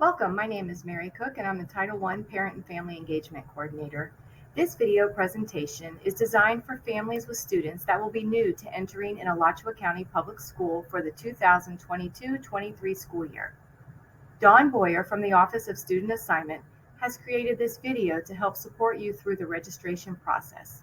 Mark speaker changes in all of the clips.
Speaker 1: Welcome, my name is Mary Cook and I'm the Title I Parent and Family Engagement Coordinator. This video presentation is designed for families with students that will be new to entering in Alachua County Public School for the 2022-23 school year. Dawn Boyer from the Office of Student Assignment has created this video to help support you through the registration process.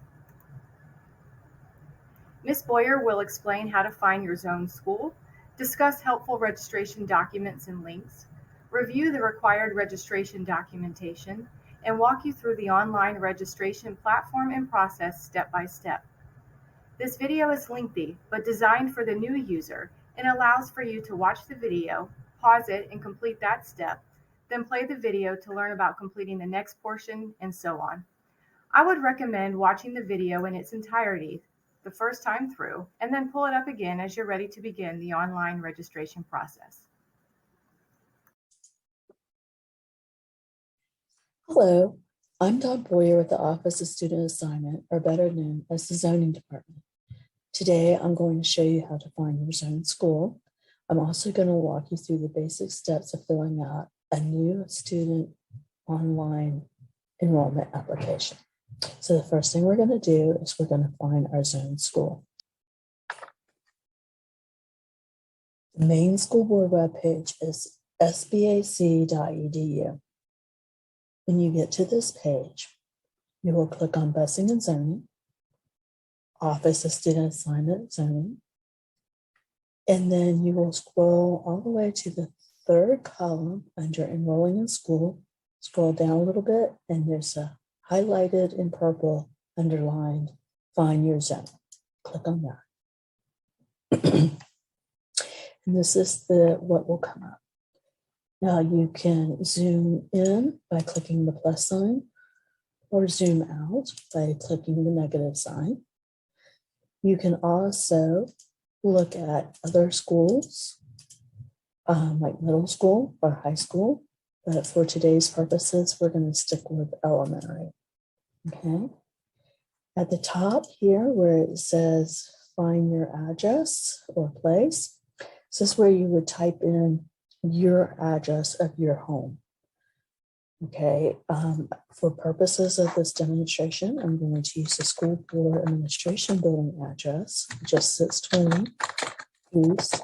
Speaker 1: Ms. Boyer will explain how to find your zone school, discuss helpful registration documents and links, review the required registration documentation, and walk you through the online registration platform and process step by step. This video is lengthy, but designed for the new user and allows for you to watch the video, pause it, and complete that step, then play the video to learn about completing the next portion, and so on. I would recommend watching the video in its entirety the first time through, and then pull it up again as you're ready to begin the online registration process.
Speaker 2: Hello, I'm Dawn Boyer with the Office of Student Assignment, or better known as the Zoning Department. Today, I'm going to show you how to find your zone school. I'm also going to walk you through the basic steps of filling out a new student online enrollment application. So the first thing we're going to do is we're going to find our zone school. The main school board webpage is sbac.edu. When you get to this page, you will click on Busing and Zoning, Office of Student Assignment Zoning, and then you will scroll all the way to the third column under Enrolling in School. Scroll down a little bit, and there's a highlighted in purple, underlined, Find Your Zone. Click on that. And this is what will come up. Now you can zoom in by clicking the plus sign or zoom out by clicking the negative sign. You can also look at other schools, like middle school or high school, but for today's purposes, we're going to stick with elementary. Okay. At the top here where it says find your address or place, this is where you would type in your address of your home. Okay, for purposes of this demonstration, I'm going to use the school board administration building address, just 620 East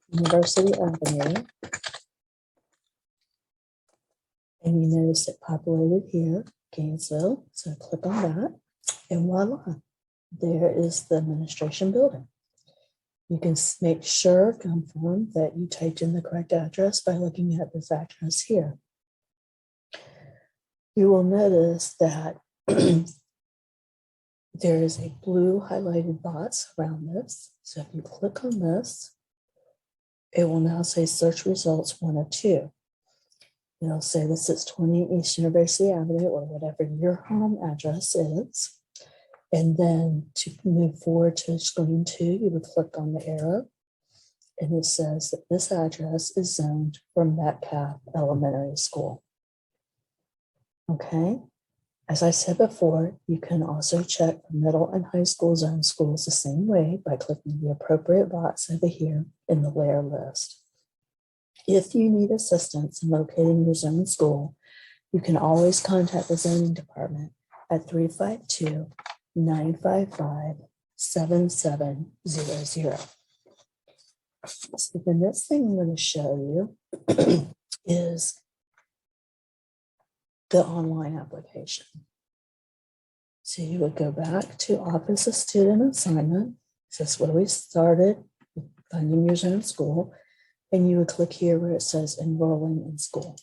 Speaker 2: University Avenue. And you notice it populated here, Gainesville. So click on that, and voila, there is the administration building. You can make sure, confirm that you typed in the correct address by looking at this address here. You will notice that there is a blue highlighted box around this. So if you click on this, it will now say search results 1 of 2. It'll say this is 20 East University Avenue or whatever your home address is. And then to move forward to screen 2, you would click on the arrow, and it says that this address is zoned for Metcalf Elementary School. Okay, as I said before, you can also check for middle and high school zone schools the same way by clicking the appropriate box over here in the where list. If you need assistance in locating your zone school, you can always contact the zoning department at 352-955-7700. So the next thing I'm going to show you is the online application. So you would go back to Office of Student Assignment. This is where we started with finding your zone school. And you would click here where it says Enrolling in School.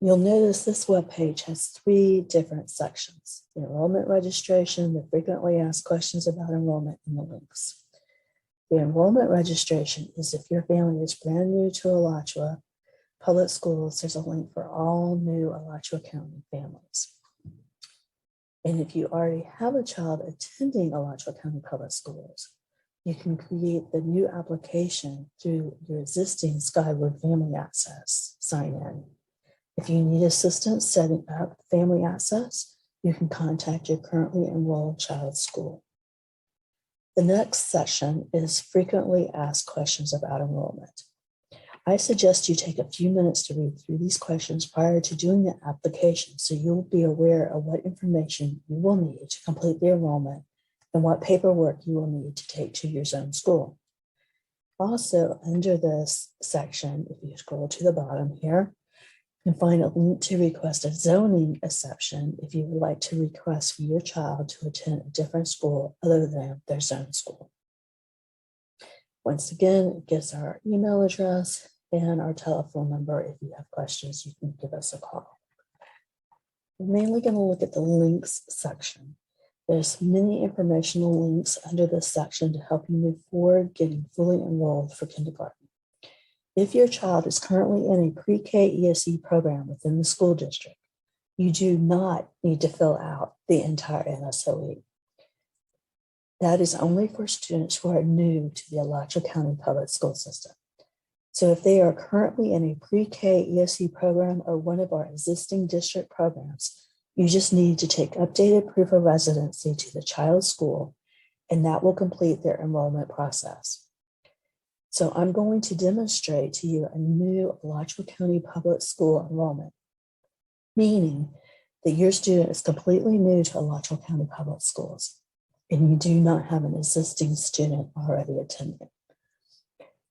Speaker 2: You'll notice this webpage has 3 different sections: the enrollment registration, the frequently asked questions about enrollment, and the links. The enrollment registration is if your family is brand new to Alachua Public Schools, there's a link for all new Alachua County families. And if you already have a child attending Alachua County Public Schools, you can create the new application through your existing Skyward Family Access sign-in. If you need assistance setting up family access, you can contact your currently enrolled child's school. The next section is frequently asked questions about enrollment. I suggest you take a few minutes to read through these questions prior to doing the application so you'll be aware of what information you will need to complete the enrollment and what paperwork you will need to take to your zone school. Also, under this section, if you scroll to the bottom here, you can find a link to request a zoning exception if you would like to request for your child to attend a different school other than their zone school. Once again, it gives our email address and our telephone number. If you have questions, you can give us a call. We're mainly going to look at the links section. There's many informational links under this section to help you move forward getting fully enrolled for kindergarten. If your child is currently in a pre-K ESE program within the school district, you do not need to fill out the entire NSOE. That is only for students who are new to the Alachua County Public School System. So if they are currently in a pre-K ESE program or one of our existing district programs, you just need to take updated proof of residency to the child's school, and that will complete their enrollment process. So I'm going to demonstrate to you a new Alachua County Public School enrollment, meaning that your student is completely new to Alachua County Public Schools, and you do not have an existing student already attending.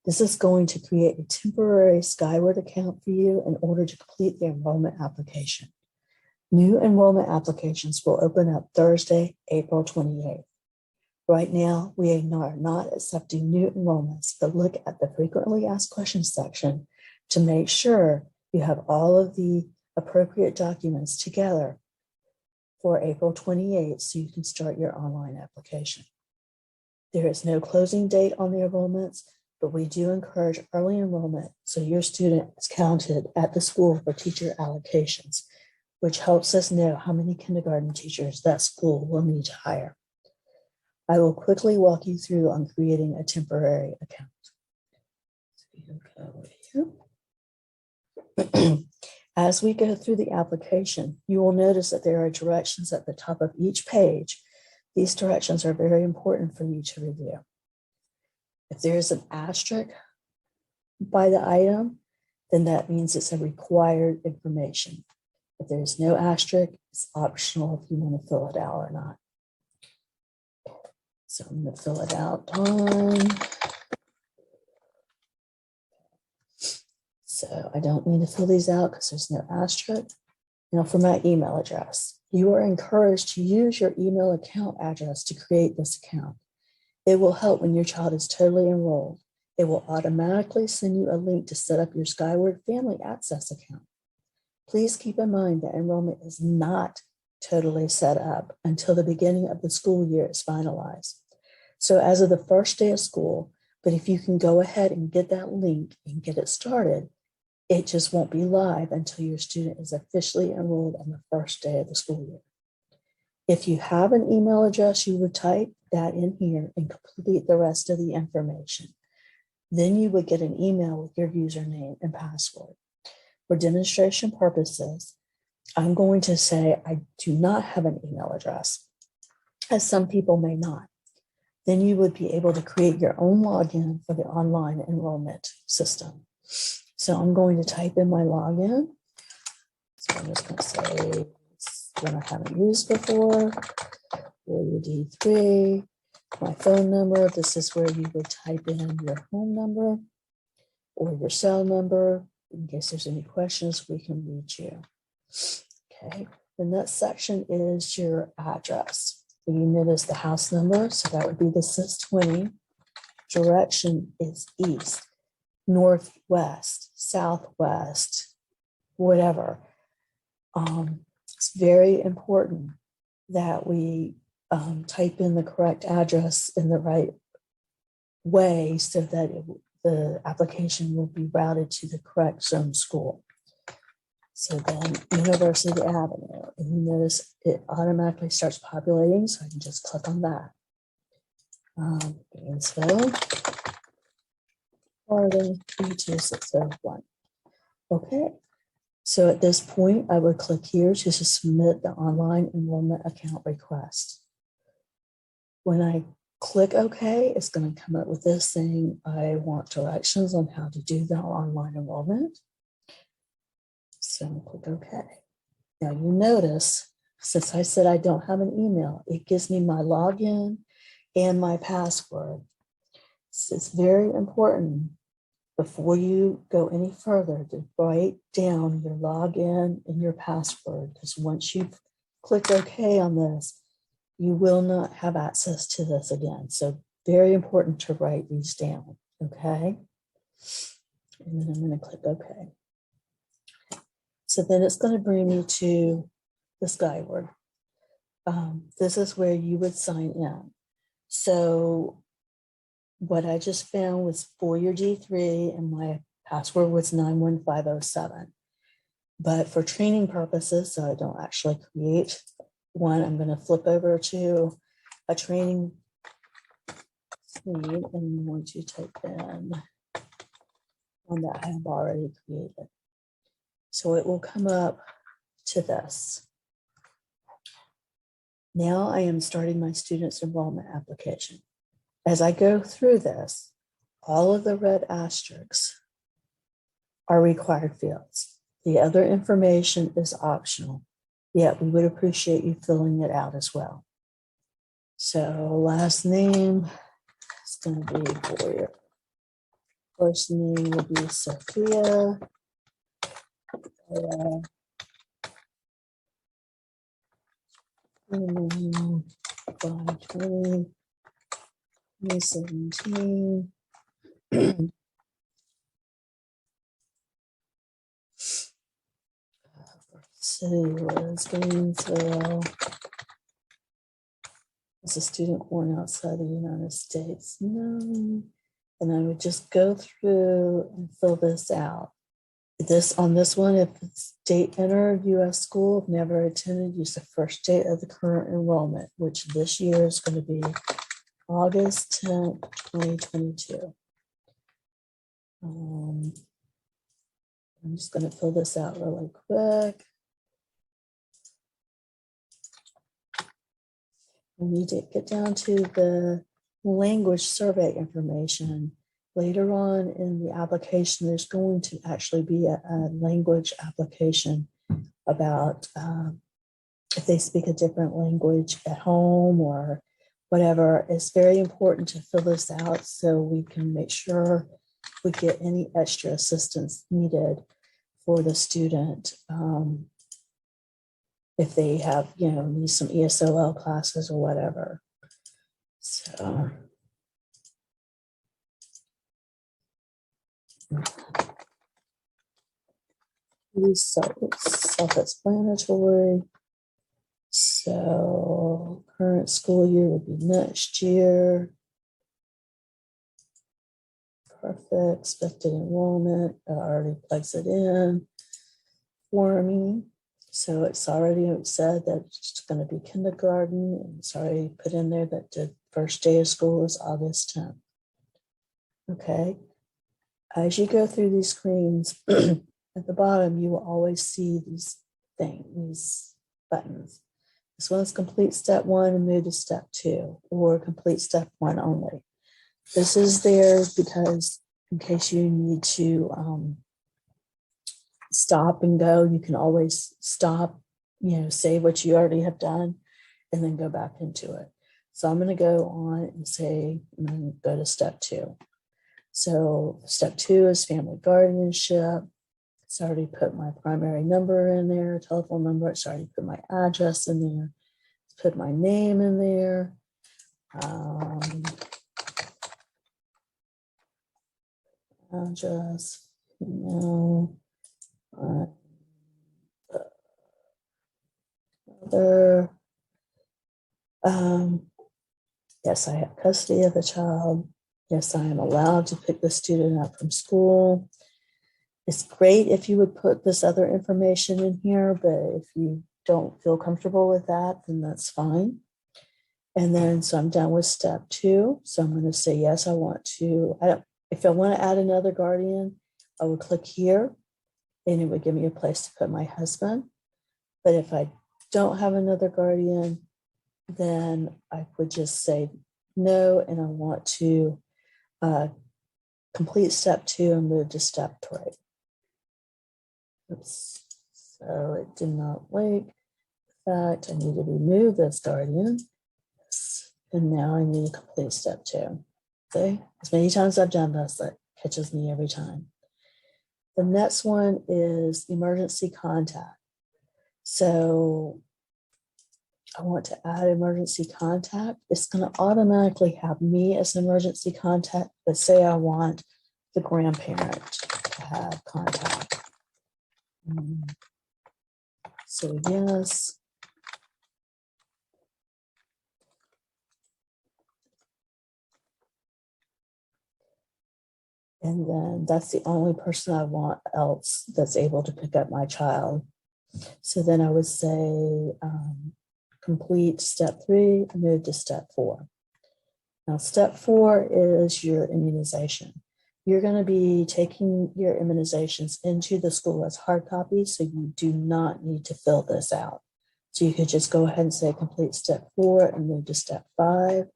Speaker 2: This is going to create a temporary Skyward account for you in order to complete the enrollment application. New enrollment applications will open up Thursday, April 28th. Right now, we are not accepting new enrollments, but look at the frequently asked questions section to make sure you have all of the appropriate documents together for April 28th so you can start your online application. There is no closing date on the enrollments, but we do encourage early enrollment so your student is counted at the school for teacher allocations, which helps us know how many kindergarten teachers that school will need to hire. I will quickly walk you through on creating a temporary account. As we go through the application, you will notice that there are directions at the top of each page. These directions are very important for you to review. If there is an asterisk by the item, then that means it's a required information. If there's no asterisk, it's optional if you want to fill it out or not. So I'm going to fill it out on. So I don't need to fill these out because there's no asterisk. Now for my email address, you are encouraged to use your email account address to create this account. It will help when your child is totally enrolled. It will automatically send you a link to set up your Skyward Family Access account. Please keep in mind that enrollment is not totally set up until the beginning of the school year is finalized. So as of the first day of school, but if you can go ahead and get that link and get it started, it just won't be live until your student is officially enrolled on the first day of the school year. If you have an email address, you would type that in here and complete the rest of the information. Then you would get an email with your username and password. For demonstration purposes, I'm going to say I do not have an email address, as some people may not. Then you would be able to create your own login for the online enrollment system. So I'm going to type in my login. So I'm just going to say it's one I haven't used before, D3, my phone number. This is where you would type in your home number or your cell number. In case there's any questions, we can reach you. Okay, the next section is your address. You notice the house number, so that would be the 620. Direction is east, northwest, southwest, whatever. It's very important that we type in the correct address in the right way so that the application will be routed to the correct zone school. So then University Avenue, and you notice it automatically starts populating, so I can just click on that. Gainesville, Florida, 32601. Okay, so at this point, I would click here to submit the online enrollment account request. When I click OK. It's going to come up with this saying, I want directions on how to do the online enrollment. So I'm going to click OK. Now you notice, since I said I don't have an email, it gives me my login and my password. So it's very important before you go any further to write down your login and your password, because once you've clicked OK on this, you will not have access to this again. So very important to write these down, okay? And then I'm going to click OK. So then it's going to bring me to the Skyward. This is where you would sign in. So what I just found was for your D3 and my password was 91507. But for training purposes, so I don't actually create one, I'm going to flip over to a training screen and I'm going to type in one that I have already created. So it will come up to this. Now I am starting my students enrollment application. As I go through this, all of the red asterisks are required fields. The other information is optional, yet we would appreciate you filling it out as well. So last name is going to be Boyer. First name will be Sophia. By 2017. City was Gainesville. As a student born outside the United States. No. And I would just go through and fill this out. On this one, if it's date entered, U.S. school, never attended, use the first date of the current enrollment, which this year is going to be August 10th, 2022. I'm just going to fill this out really quick. We need to get down to the language survey information. Later on in the application, there's going to actually be a language application about if they speak a different language at home or whatever. It's very important to fill this out so we can make sure we get any extra assistance needed for the student. If they have, need some ESOL classes or whatever. So. Self-explanatory. So current school year would be next year. Perfect. Expected enrollment. I already plugs it in for me. So it's already said that it's going to be kindergarten. And it's already put in there that the first day of school is August 10th. Okay. As you go through these screens, at the bottom, you will always see these buttons. This one's complete step 1 and move to step 2, or complete step 1 only. This is there because in case you need to stop and go, you can always stop, say what you already have done and then go back into it. So I'm going to go on and say, I'm going to go to step 2. So step 2 is family guardianship. It's already put my primary number in there, telephone number. It's already put my address in there. It's put my name in there. Address, other. Yes, I have custody of the child. Yes, I am allowed to pick the student up from school. It's great if you would put this other information in here, but if you don't feel comfortable with that, then that's fine. And then, so I'm done with step 2. So I'm going to say, yes, I want to, if I want to add another guardian, I would click here and it would give me a place to put my husband. But if I don't have another guardian, then I would just say no, and I want to complete step 2 and move to step 3. Oops. So it did not wake. In fact, I need to remove this guardian. And now I need to complete step 2. See, as many times I've done this, that catches me every time. The next one is emergency contact. So I want to add emergency contact. It's going to automatically have me as an emergency contact, but say I want the grandparent to have contact. So yes. And then that's the only person I want else that's able to pick up my child. So then I would say complete step 3, move to step 4. Now, step 4 is your immunization. You're going to be taking your immunizations into the school as hard copies, so you do not need to fill this out. So you could just go ahead and say complete step 4 and move to step 5.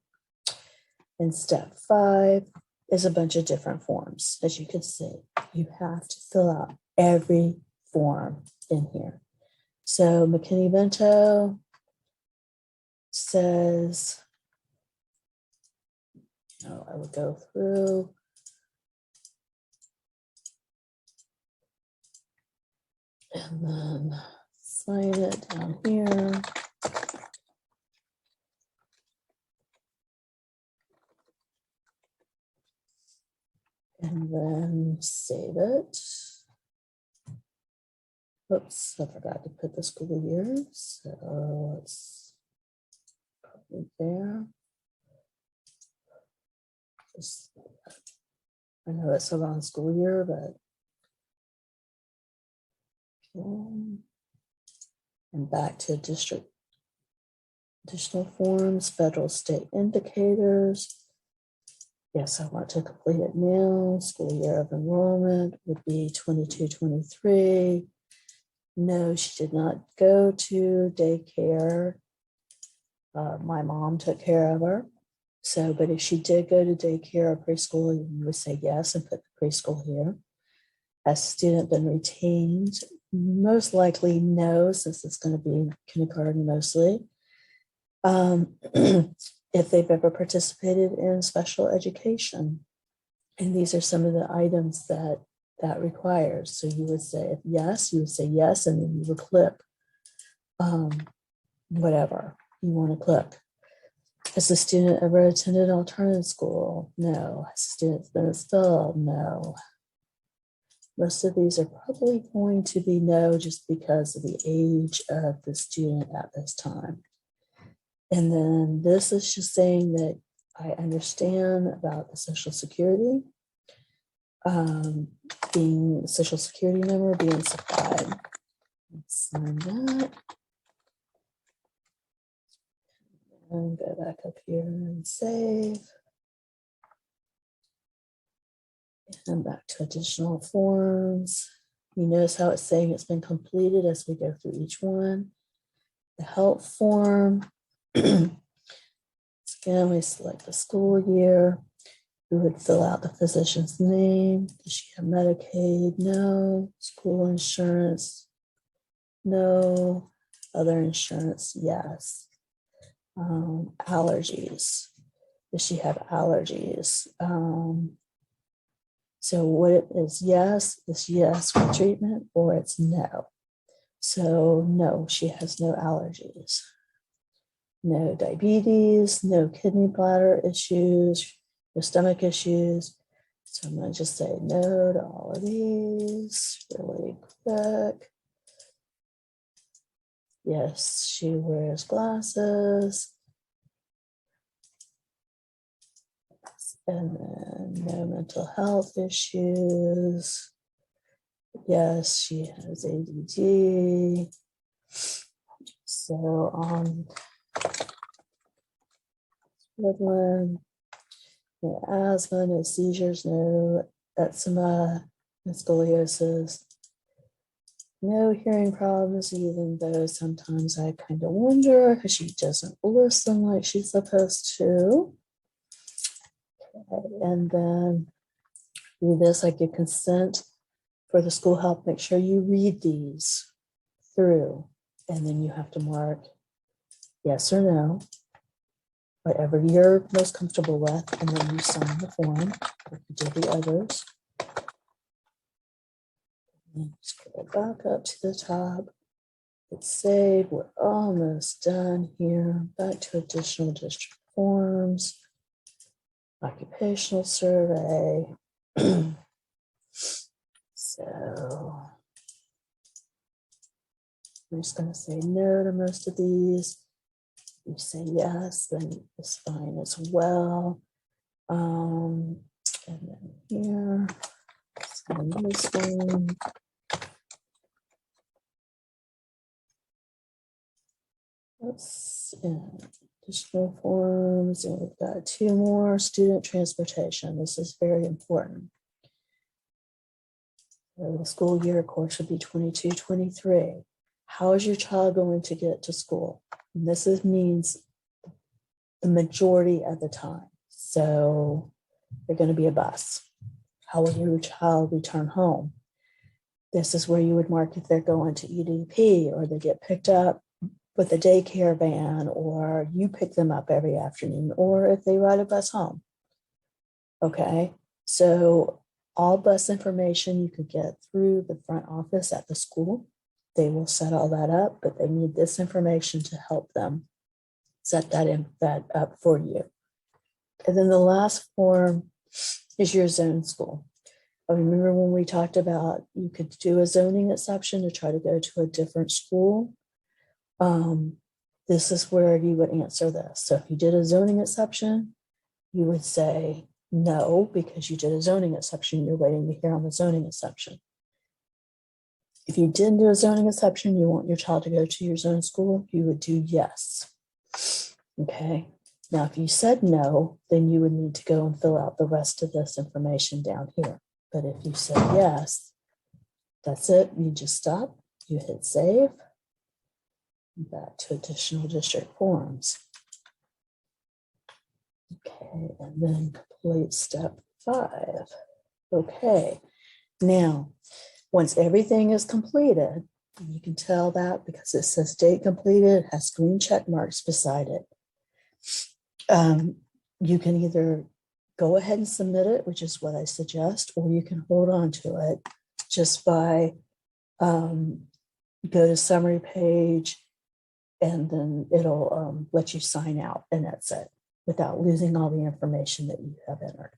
Speaker 2: And step 5 is a bunch of different forms. As you can see, you have to fill out every form in here. So McKinney-Vento says, I would go through. And then sign it down here. And then save it. Oops, I forgot to put the school year. So let's put it there. I know it's the wrong school year, but okay. And back to district additional forms, federal state indicators. Yes, I want to complete it now. School year of enrollment would be 22-23. No, she did not go to daycare. My mom took care of her. So, but if she did go to daycare or preschool, you would say yes and put the preschool here. Has student been retained? Most likely no, since it's going to be kindergarten mostly. If they've ever participated in special education. And these are some of the items that requires. So you would say yes, you would say yes, and then you would click whatever you want to click. Has the student ever attended alternative school? No. Has the student been expelled? No. Most of these are probably going to be no, just because of the age of the student at this time. And then this is just saying that I understand about the Social Security, being Social Security number being supplied. Let's sign that. And go back up here and save. And back to additional forms. You notice how it's saying it's been completed as we go through each one. The help form. Again, we select the school year. We would fill out the physician's name. Does she have Medicaid? No. School insurance? No. Other insurance? Yes. Allergies. Does she have allergies? So what it is yes for treatment, or it's no. So no, she has no allergies. No diabetes, no kidney bladder issues, no stomach issues. So I'm going to just say no to all of these really quick. Yes, she wears glasses. And then no mental health issues. Yes, she has ADD. So no asthma, no seizures, no eczema, no scoliosis, no hearing problems, even though sometimes I kind of wonder because she doesn't listen like she's supposed to. And then do this, I give consent for the school help. Make sure you read these through, and then you have to mark yes or no, whatever you're most comfortable with, and then you sign the form like you did the others. And scroll back up to the top. Hit save. We're almost done here. Back to additional district forms, occupational survey. So I'm just going to say no to most of these. You say yes, then it's fine as well. And then here, sign this one. Let's additional forms, and we've got 2 more. Student transportation. This is very important. The school year, of course, should be 22-23. How is your child going to get to school? And this means the majority of the time. So they're going to be a bus. How will your child return home? This is where you would mark if they're going to EDP, or they get picked up with a daycare van, or you pick them up every afternoon, or if they ride a bus home. Okay, so all bus information you could get through the front office at the school. They will set all that up, but they need this information to help them set that up for you. And then the last form is your zone school. I remember when we talked about you could do a zoning exception to try to go to a different school. This is where you would answer this. So if you did a zoning exception, you would say no, because you did a zoning exception. You're waiting to hear on the zoning exception. If you didn't do a zoning exception, you want your child to go to your zone school, you would do yes. Okay. Now, if you said no, then you would need to go and fill out the rest of this information down here. But if you said yes, that's it. You just stop, you hit save, back to additional district forms. Okay, and then complete step 5. Okay, now, once everything is completed, you can tell that because it says date completed, it has green check marks beside it. You can either go ahead and submit it, which is what I suggest, or you can hold on to it just by go to summary page, and then it'll let you sign out, and that's it, without losing all the information that you have entered.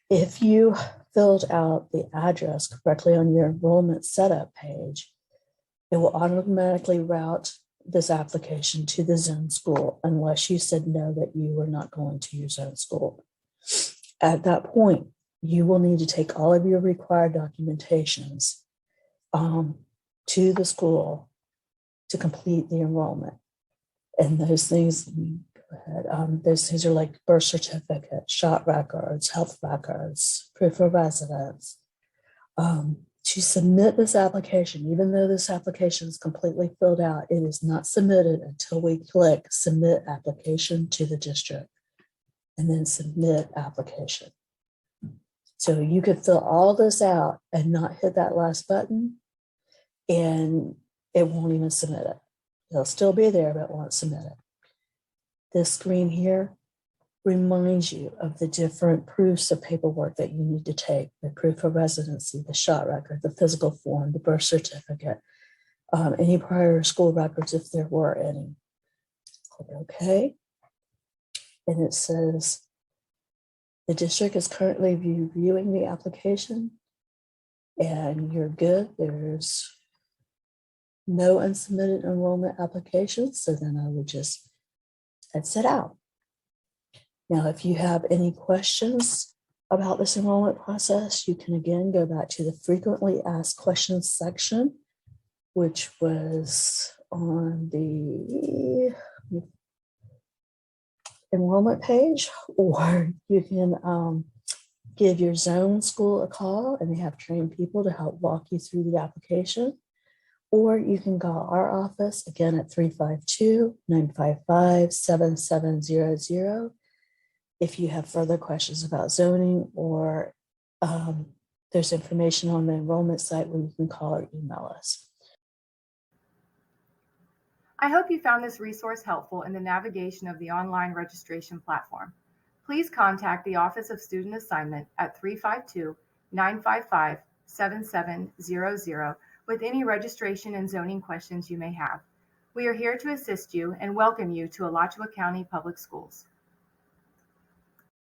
Speaker 2: If you filled out the address correctly on your enrollment setup page, it will automatically route this application to the zone school unless you said no, that you were not going to your zone school. At that point, you will need to take all of your required documentations to the school to complete the enrollment. And those things, go ahead, those things are like birth certificate, shot records, health records, proof of residence. To submit this application, even though this application is completely filled out, it is not submitted until we click submit application to the district, and then submit application. So you could fill all this out and not hit that last button, and it won't even submit it. It'll still be there, but it won't submit it. This screen here reminds you of the different proofs of paperwork that you need to take: the proof of residency, the shot record, the physical form, the birth certificate, any prior school records if there were any. Click OK. And it says the district is currently reviewing the application, and you're good. There's no unsubmitted enrollment applications, so then I would just exit out. Now, if you have any questions about this enrollment process, you can again go back to the frequently asked questions section, which was on the enrollment page, or you can give your zone school a call, and they have trained people to help walk you through the application. Or you can call our office again at 352-955-7700. If you have further questions about zoning or there's information on the enrollment site where you can call or email us.
Speaker 1: I hope you found this resource helpful in the navigation of the online registration platform. Please contact the Office of Student Assignment at 352-955-7700 with any registration and zoning questions you may have. We are here to assist you and welcome you to Alachua County Public Schools.